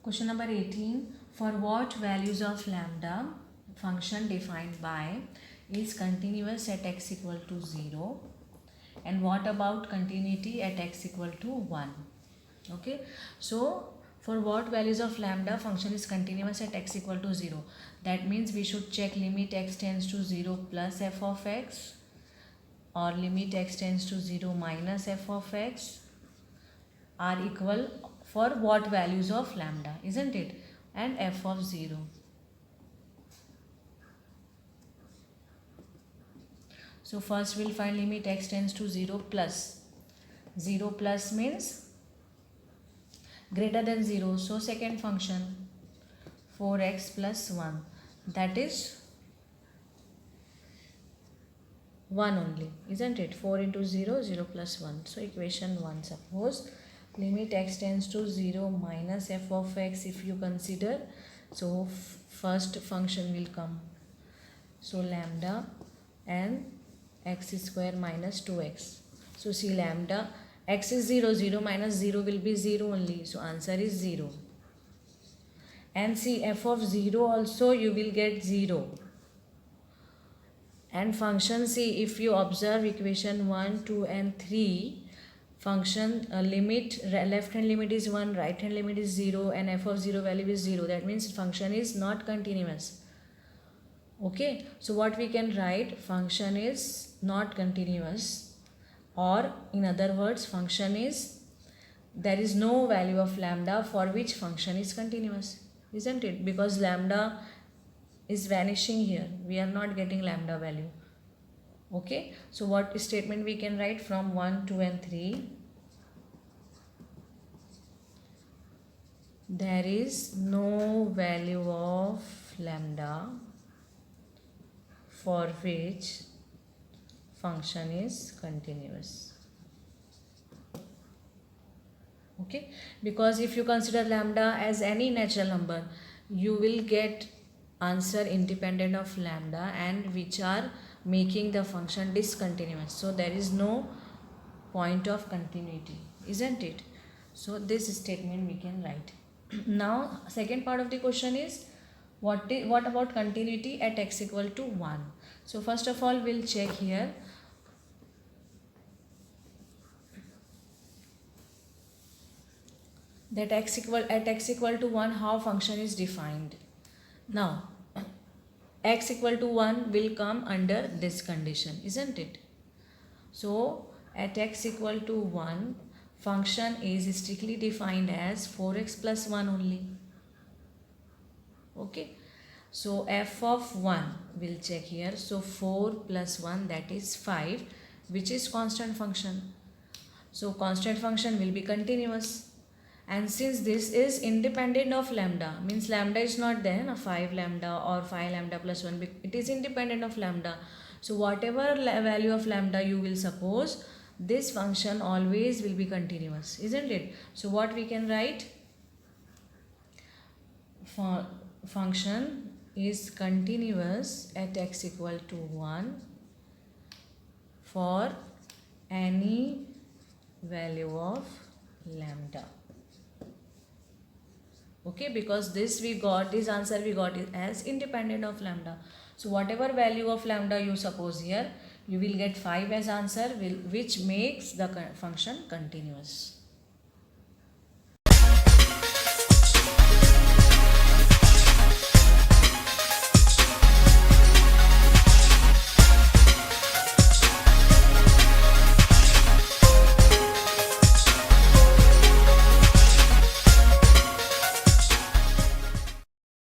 Question number 18. For what values of lambda function defined by is continuous at x equal to 0, and what about continuity at x equal to 1? Okay, so for what values of lambda function is continuous at x equal to 0? That means we should check limit x tends to 0 plus f of x, or limit x tends to 0 minus f of x are equal for what values of lambda, isn't it? And f of 0. So first we'll find limit x tends to 0 plus. 0 plus means greater than 0. So second function 4x plus 1, that is 1 only, isn't it? 4 into 0, 0 plus 1. So equation 1, suppose limit x tends to 0 minus f of x if you consider. So first function will come. So lambda and x square minus 2x. So see, lambda x is 0, 0 minus 0 will be 0 only. So answer is 0. And see, f of 0 also you will get 0. And function, see, if you observe equation 1, 2 and 3, function limit, left hand limit is 1, right hand limit is 0, and f of 0 value is 0. That means function is not continuous. Okay, so what we can write, function is not continuous, or in other words, function is, there is no value of lambda for which function is continuous, isn't it? Because lambda is vanishing here, we are not getting lambda value. Okay, so what statement we can write from 1, 2 and 3? There is no value of lambda for which function is continuous. Okay, because if you consider lambda as any natural number, you will get answer independent of lambda and which are making the function discontinuous. So there is no point of continuity, isn't it? So this statement we can write. Now second part of the question is, what about continuity at x equal to 1? So first of all we'll check here. That at x equal to 1 how function is defined. Now x equal to 1 will come under this condition, isn't it? So at x equal to 1 function is strictly defined as 4x plus 1 only. Okay, so f of 1 we'll check here. So 4 plus 1, that is 5, which is constant function. So constant function will be continuous. And since this is independent of lambda, means lambda is not there, 5 lambda or 5 lambda plus 1, it is independent of lambda. So whatever value of lambda you will suppose, this function always will be continuous, isn't it? So what we can write? For function is continuous at x equal to 1 for any value of lambda. Okay, because this answer we got it as independent of lambda. So whatever value of lambda you suppose here, you will get 5 as answer, which makes the function continuous.